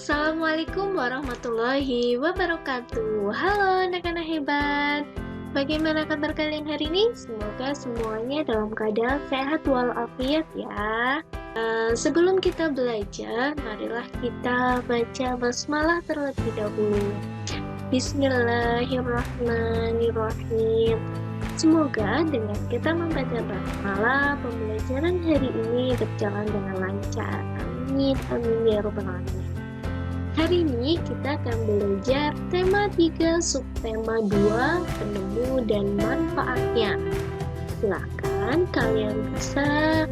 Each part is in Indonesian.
Assalamualaikum warahmatullahi wabarakatuh. Halo anak-anak hebat. Bagaimana kabar kalian hari ini? Semoga semuanya dalam keadaan sehat walafiat ya. Sebelum kita belajar, marilah kita baca basmalah terlebih dahulu. Bismillahirrahmanirrahim. Semoga dengan kita membaca basmalah, pembelajaran hari ini berjalan dengan lancar. Amin, amin ya rabbal alamin. Hari ini kita akan belajar tema 3, subtema 2, penemu dan manfaatnya. Silakan kalian bisa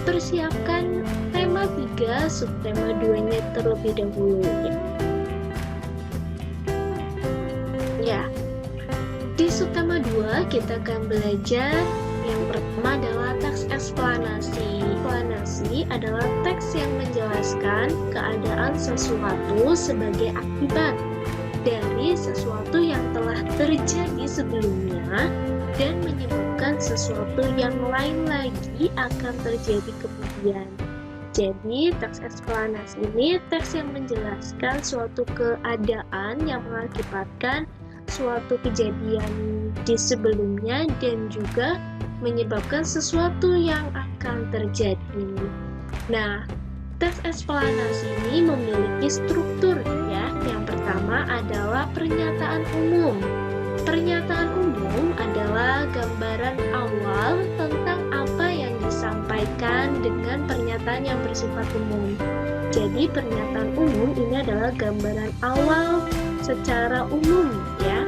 persiapkan tema 3, subtema 2-nya terlebih dahulu ya. Di subtema 2 kita akan belajar yang pertama adalah teks eksplanasi. Eksplanasi adalah teks yang menjelaskan keadaan sesuatu sebagai akibat dari sesuatu yang telah terjadi sebelumnya dan menyebabkan sesuatu yang lain lagi akan terjadi kemudian. Jadi, teks eksplanasi ini teks yang menjelaskan suatu keadaan yang mengakibatkan suatu kejadian di sebelumnya dan juga menyebabkan sesuatu yang akan terjadi. Nah, teks eksplanasi ini memiliki struktur ya. Yang pertama adalah pernyataan umum. Pernyataan umum adalah gambaran awal tentang apa yang disampaikan dengan pernyataan yang bersifat umum. Jadi, pernyataan umum ini adalah gambaran awal secara umum ya.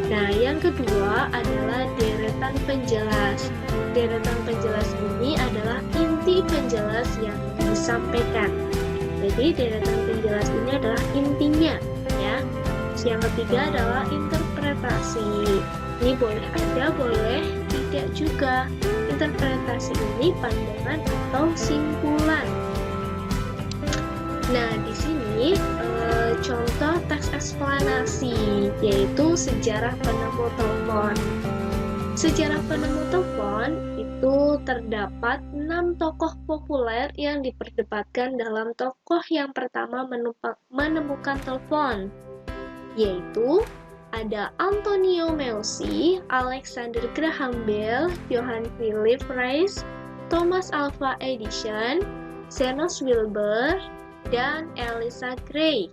Nah, yang kedua adalah deretan penjelas. Deretan penjelas ini adalah inti penjelas yang disampaikan. Jadi, deretan penjelas ini adalah intinya ya. Yang ketiga adalah interpretasi. Ini boleh ada, boleh tidak juga. Interpretasi ini pandangan atau simpulan. Nah, di sini contoh teks eksplanasi, yaitu sejarah penemu telepon. Sejarah penemu telepon itu terdapat 6 tokoh populer yang diperdebatkan dalam tokoh yang pertama menemukan telepon, yaitu ada Antonio Meucci, Alexander Graham Bell, Johann Philipp Reis, Thomas Alva Edison, Zenos Wilbur, dan Eliza Gray.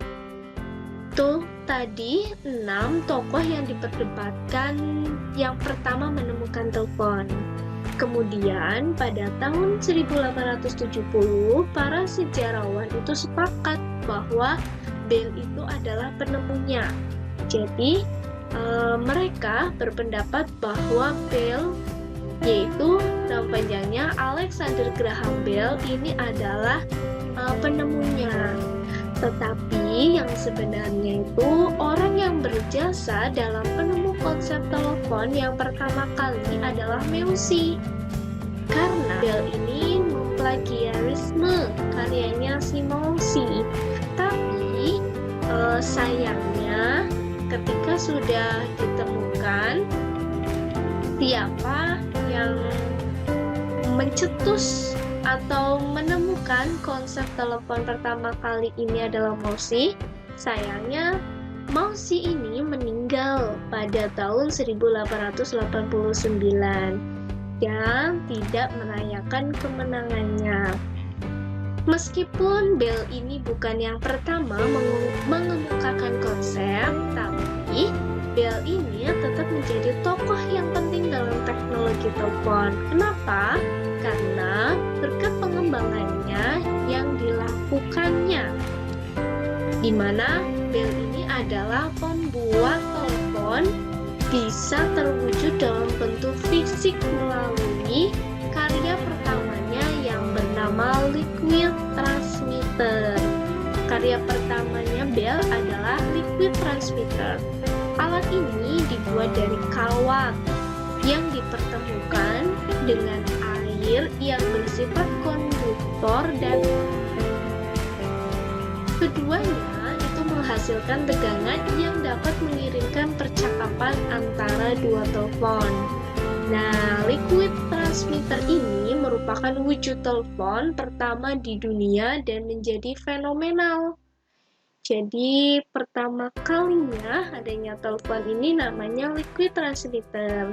Tuh tadi 6 tokoh yang diperdebatkan yang pertama menemukan telepon. Kemudian pada tahun 1870 para sejarawan itu sepakat bahwa Bell itu adalah penemunya. Jadi mereka berpendapat bahwa Bell, yaitu nama panjangnya Alexander Graham Bell, ini adalah penemunya. Tetapi yang sebenarnya itu orang yang berjasa dalam penemu konsep telepon yang pertama kali adalah Meucci. Karena Bell ini memplagiarisme karyanya si Meucci. Tapi sayangnya ketika sudah ditemukan siapa yang mencetus atau menemukan konsep telepon pertama kali ini adalah Meucci. Sayangnya Meucci ini meninggal pada tahun 1889 dan tidak merayakan kemenangannya. Meskipun Bell ini bukan yang pertama mengemukakan konsep, tapi Bell ini tetap menjadi tokoh yang penting dalam teknologi telepon. Kenapa? Karena berkat pengembangannya yang dilakukannya, di mana Bell ini adalah pembuat telepon bisa terwujud dalam bentuk fisik melalui karya pertamanya yang bernama liquid transmitter. Karya pertamanya Bell adalah liquid transmitter. Alat ini dibuat dari kawat yang dipertemukan dengan air yang bersifat konduktor dan keduanya itu menghasilkan tegangan yang dapat mengirimkan percakapan antara dua telepon. Nah, liquid transmitter ini merupakan wujud telepon pertama di dunia dan menjadi fenomenal. Jadi pertama kalinya adanya telepon ini namanya liquid transmitter.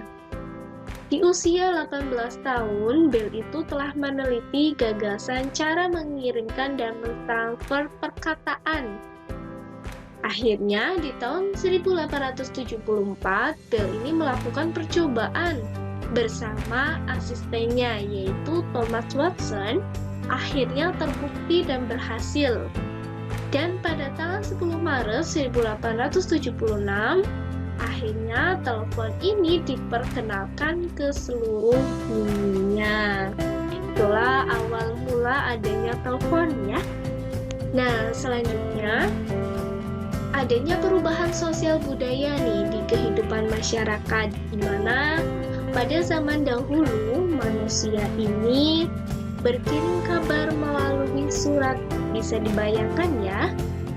Di usia 18 tahun, Bell itu telah meneliti gagasan cara mengirimkan dan mentransfer perkataan. Akhirnya, di tahun 1874, Bell ini melakukan percobaan bersama asistennya, yaitu Thomas Watson. Akhirnya terbukti dan berhasil. Dan pada tanggal 10 Maret 1876, akhirnya telepon ini diperkenalkan ke seluruh dunia. Itulah awal mula adanya telepon ya. Nah, selanjutnya adanya perubahan sosial budaya nih di kehidupan masyarakat, di mana pada zaman dahulu manusia ini berkirim kabar melalui surat. Bisa dibayangkan ya,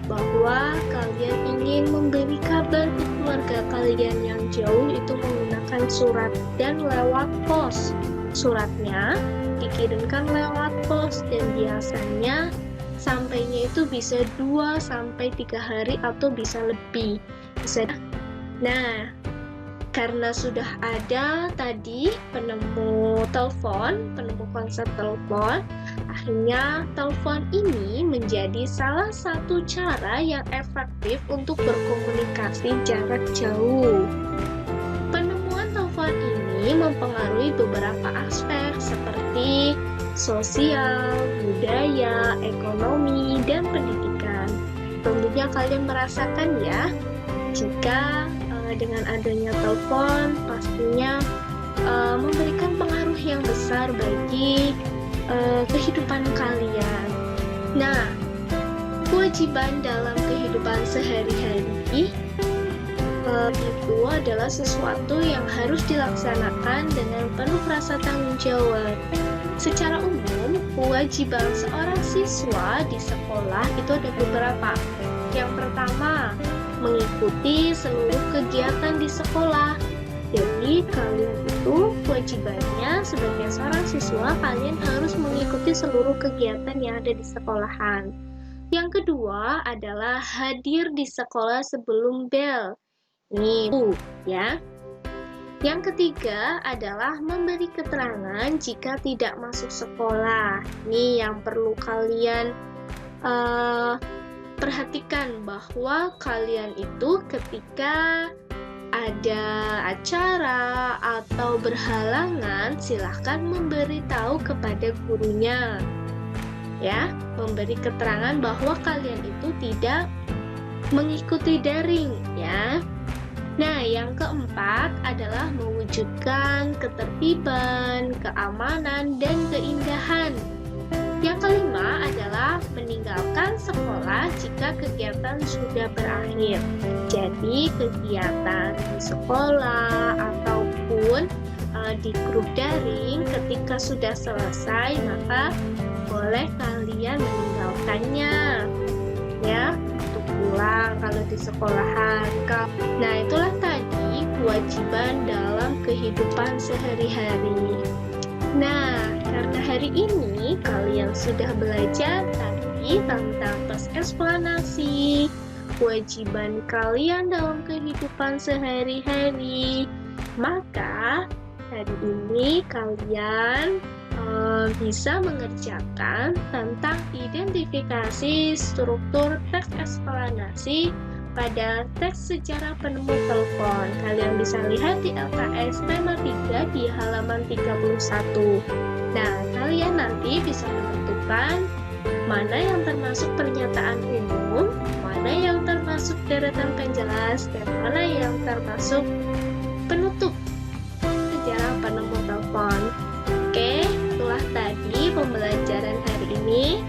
bahwa kalian ingin memberi kabar ke keluarga kalian yang jauh itu menggunakan surat dan lewat pos. Suratnya dikirimkan lewat pos dan biasanya sampainya itu bisa 2-3 hari atau bisa lebih. Nah, karena sudah ada tadi penemu konsep telepon, akhirnya telepon ini menjadi salah satu cara yang efektif untuk berkomunikasi jarak jauh. Penemuan telepon ini mempengaruhi beberapa aspek seperti sosial, budaya, ekonomi, dan pendidikan. Tentunya kalian merasakan ya, jika dengan adanya telepon pastinya memberikan pengaruh yang besar bagi kehidupan kalian. Nah, kewajiban dalam kehidupan sehari-hari itu adalah sesuatu yang harus dilaksanakan dengan penuh rasa tanggung jawab. Secara umum, kewajiban seorang siswa di sekolah itu ada beberapa. Yang pertama, mengikuti seluruh kegiatan di sekolah. Jadi kalian itu kewajibannya sebagai seorang siswa, kalian harus mengikuti seluruh kegiatan yang ada di sekolahan. Yang kedua adalah hadir di sekolah sebelum bel. Ini ya. Yang ketiga adalah memberi keterangan jika tidak masuk sekolah. Ini yang perlu kalian perhatikan, bahwa kalian itu ketika ada acara atau berhalangan, silahkan memberitahu kepada gurunya ya, memberi keterangan bahwa kalian itu tidak mengikuti daring ya. Nah, yang keempat adalah mewujudkan ketertiban, keamanan, dan keindahan. Yang kelima adalah meninggalkan sekolah jika kegiatan sudah berakhir. Jadi kegiatan di sekolah ataupun di grup daring ketika sudah selesai, maka boleh kalian meninggalkannya ya, untuk pulang kalau di sekolahan. Nah, itulah tadi kewajiban dalam kehidupan sehari-hari. Nah, karena hari ini kalian sudah belajar tadi tentang tes eksplanasi, kewajiban kalian dalam kehidupan sehari-hari, maka hari ini kalian bisa mengerjakan tentang identifikasi struktur teks eksplanasi pada teks sejarah penemu telepon. Kalian bisa lihat di LKS tema 3 di halaman 31. Nah, kalian nanti bisa menentukan mana yang termasuk pernyataan umum, mana yang termasuk deretan penjelas, dan mana yang termasuk penutup sejarah penemu telepon. Oke, itulah tadi pembelajaran hari ini.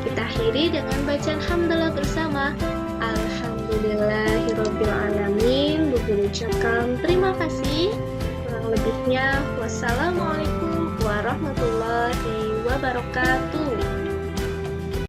Kita akhiri dengan bacaan hamdalah bersama. Alhamdulillahirrabbilalamin. Guru ucapkan terima kasih. Kurang lebihnya, wassalamualaikum warahmatullahi wabarakatuh.